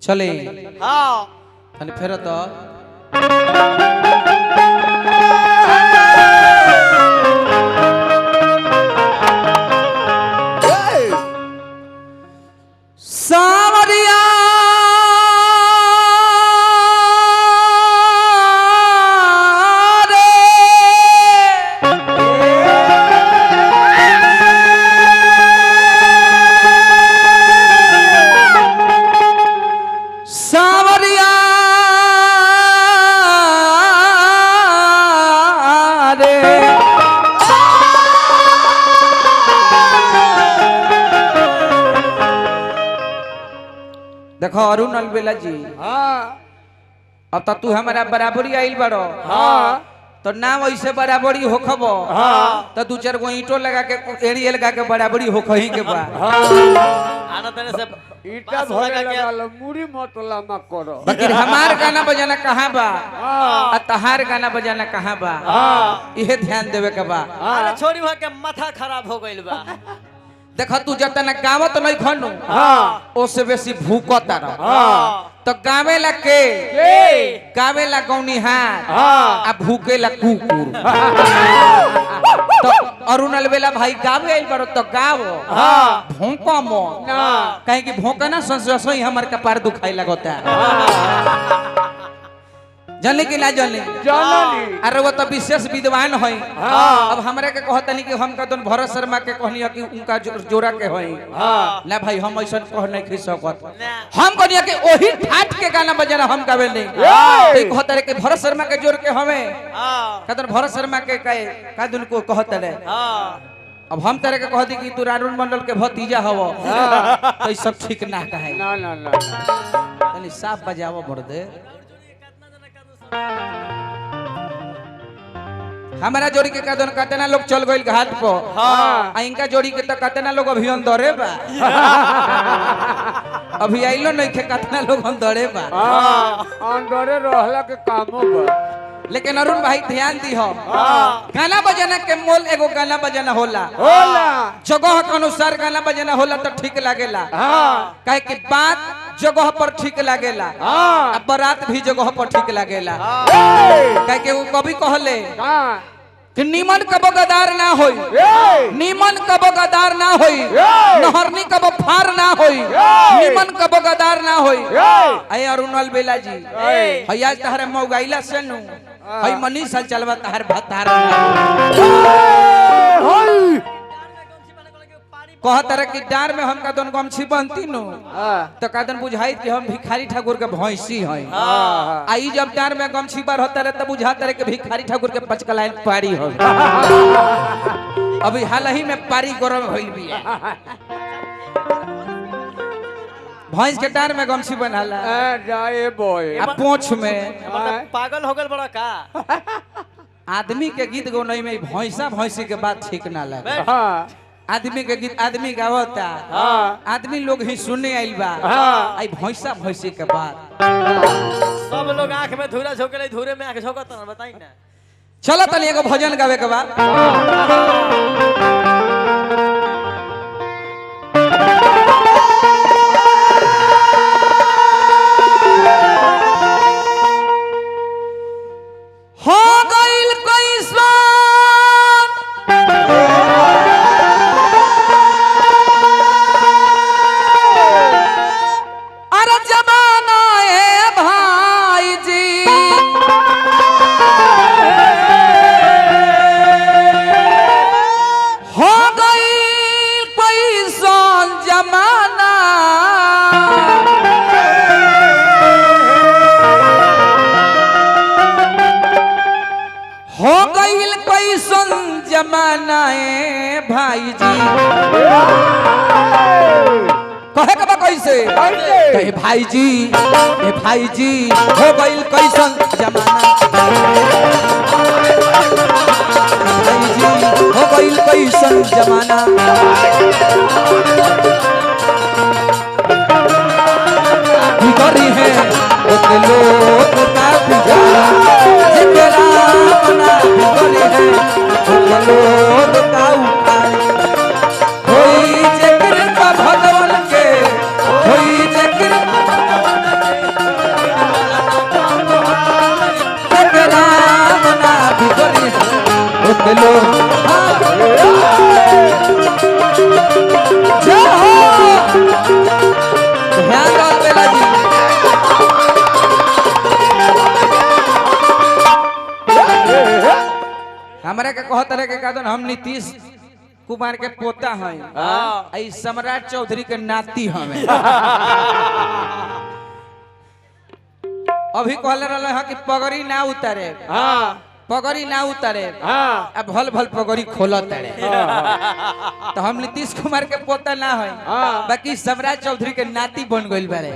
चले हाँ थाने फेर तो सावरिया देखो अरुण अलबेला जी। हाँ अब तो तू हमारा बराबरी आइल बड़ो। हाँ तो ना वैसे बराबरी हो खबो। हाँ तो दू चार गो ईंटो लगा के एड़ी लगा के बराबरी हो कहीं के बा। आना तेरे से ईटा भरे लगा लो मुड़ी मत लामा करो। बाकी हमार गाना बजाना कहाँ बा हाँ आ तहार गाना बजाना कहाँ बा हाँ इहे ध्यान देवे के बा। अरे छोरी वहाँ के माथा खराब हो गइल बा। देखो तू जब तक गावत नहीं खनु हाँ उससे बेसी भूकता रह। हाँ तो गावेला के गावेला गौनिहार हाँ आ भूकेला कुकुर। तो अरुण अलबेला भाई गावे आइल बड़ो तो गावो हाँ भौंको मो ना कहे कि भौंका ना संसो ही हमार कपार दुखाई लगता है। जानले कि ना जानले जानली अरे वो तो विशेष विद्वान है। हाँ। अब हमरा के कहतनी कि हम कहतन भरत शर्मा के कहनी कि उनका जोड़ा के है। हाँ ना भाई हम ऐसा कह नहीं खी सकत। ना हम कहनी कि ओही ठाठ के गाना बजाना हम गावे नहीं। ए! तो कहत रे कि भरत शर्मा के जोड़ के हमें हाँ कहतन भरत शर्मा के कहे कादुन को कहत रे। हाँ अब हम तेरे के कहती कि तू अरुण मंडल के भतीजा हवो हाँ। तो ई सब ठीक ना कहे। ना ना ना तनी साफ बजावो बड़दे। हमारा जोड़ी के कदन कतना लोग चल गइल घाट पर। हाँ। आ इनका जोड़ी के तो कतना लोग अभी अंदरे बा। अभी आइलो नहीं के कतना लोग अंदरे बा। हाँ अंदरे रहला के कामो बा। लेकिन अरुण भाई ध्यान दी हो हाँ गाना बजाना के मोल एगो गाना बजाना होला। होला जगह के अनुसार गाना बजाना होला तो ठीक लागेला। हाँ काहे कि बात जगह पर ठीक लागेला हाँ आ बारात भी जगह पर ठीक लागेला। ए! काहे कि वो कभी कहले हाँ कि नीमन कबो गदार ना होई ए! नीमन कबो गदार ना होई नहरनी कबो फार ना होई नीमन कबो गदार ना होई। ए! अय अरुण अलबेला जी ए! हई आज तहरे मौगाइला से नु हई मनी साल चलवा तहर भतार होई कहत रे कि डार में हम कदन गमछी बनती नु हाँ तो कदन बुझाई कि हम भिखारी ठाकुर के भैंसी हई। हाँ आई जब डार में गमछी बार होता रहे तब बुझाता रहे कि भिखारी ठाकुर के पचकलाइन पारी हो। अभी हाल ही में पारी गरम होइल बिया। भैंस के डार में गमछी बनाला जाए बॉय आ पोंछ में मतलब पागल हो गइल बड़ा का। आदमी के गीत गौनई में भैंसा भैंसी के बात ठीक ना लगे। हाँ आदमी के गीत आदमी गावता हाँ आदमी लोग ही सुनने आइल बा। हाँ। आई भैंसा भैंसी के बात सब लोग आंख में धूरा झोंकले धूरे में आंख झोंकत ना बताई ना। चलो तनी एगो भजन गावे के बाद हो गइल कैसन अरे जमाना है भाई जी हो गइल कैसन जमाना हो गइल कैसन जमाना है भाई जी। कहे के बा कैसे ए भाई जी हो गइल कैसन जमाना भाई जी हो गइल कैसन जमाना बिगड़ी है ओके लोग का बिगड़ा जिकरा मना बिगड़ी है ओके लोग का उठाई होई जे कृपा भगवान के होई जे कृपा के राम ना बिगड़ी ओके लो जय हो ध्यान दो बेला जी हमरा के कहत रहे के कादन हम नीतीश कुमार के पोता हैं आई सम्राट चौधरी के नाती हमें अभी कहले रहले हां कि पगड़ी ना उतारे हां पगड़ी ना उतारे हां अब भल भल पगड़ी खोलत तारे तो हम नीतीश कुमार के पोता ना है बाकी सम्राट चौधरी के नाती बन गइल बारे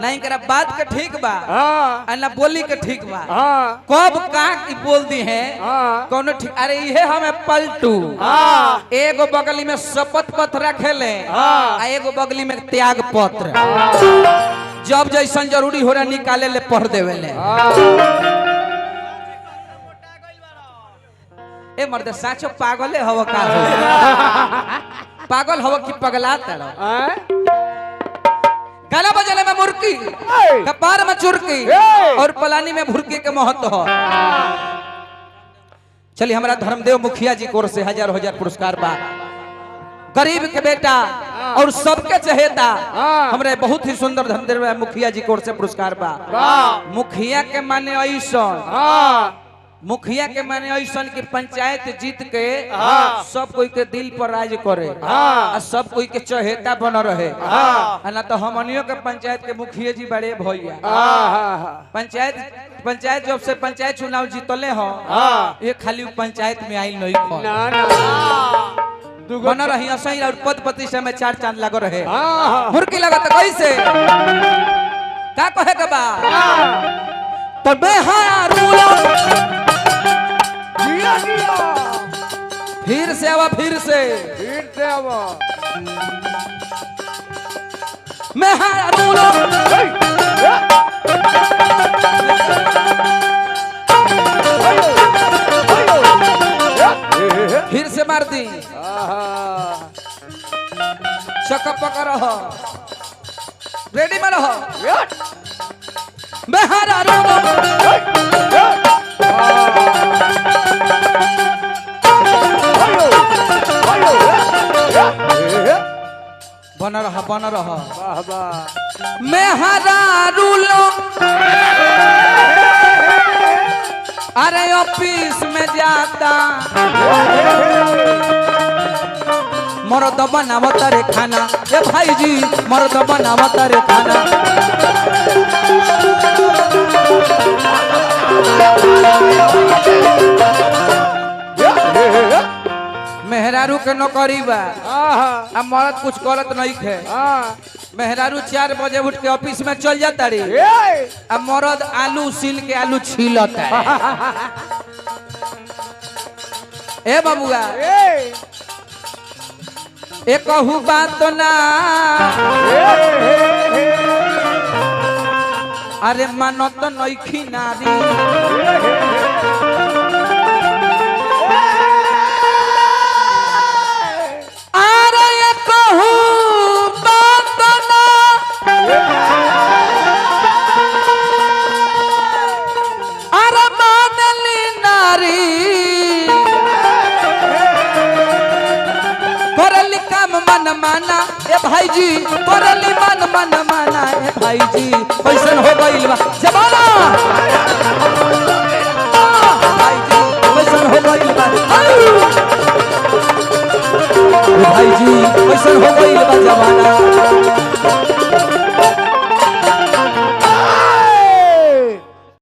नहीं करा बात के ठीक बा हां ना बोली के ठीक बा हां कब का की बोल दी है कोनो ठीक अरे ये हमें पलटू एगो बगली में शपथ पत्र रखेले आ एगो बगली में त्याग पत्र जब जैसन जरूरी हो रहा निकाले ले पढ़ देवेले ए मर्द साचो पागले हव का हो पागल हव कि पगला तड़ो गाना बजाने में मुर्की कपार में चुरकी और पलानी में भुरकी के महत्व हो चलिए हमारा धर्मदेव मुखिया जी कोर से हजार हजार पुरस्कार बा गरीब के बेटा और सबके चहेता हमरे बहुत ही सुंदर धर्मदेव मुखिया जी कोर से पुरस्कार बा मुखिया के माने ऐसा मुखिया के माने ऐसा कि पंचायत जीत के सब कोई के दिल पर राज करे आ सब कोई के चहेता बन रहे ना तो हमनियों के पंचायत के मुखिया जी बड़े भैया पंचायत जब से पंचायत चुनाव जीतले हो ये खाली पंचायत में आई नहीं खो बन रही असही और पद प्रतिष्ठा में चार चांद लगो रहे मुर्की लगा तो कैसे का कहे के बा तो बेहारूला फिर से आवा फिर से आवा मेहारूला फिर से मार दी चक्का पका रहो रेडी में रहो मेहारूला बन रहा मेहारूला अरे ऑफिस में जाता मर्द बनावता रे खाना ए भाई जी मर्द बनावता रे खाना मेहरारू के नौकरी बा अब मर्द कुछ करत नहीं है मेहरारू 4 बजे उठ के ऑफिस में चल जाता रे अब मर्द आलू सील के आलू छीलता है ए बबुआ एक कहू बात ना अरे मानो तो नइखी नारी अरे एक कहू बात ना अरे मानली नारी करली काम मन माना ए भाई जी करली मन माना ए भाई जी कैसन हो गइल बा जमाना भाई जी कैसन हो गइल बा भाई जी कैसन हो गइल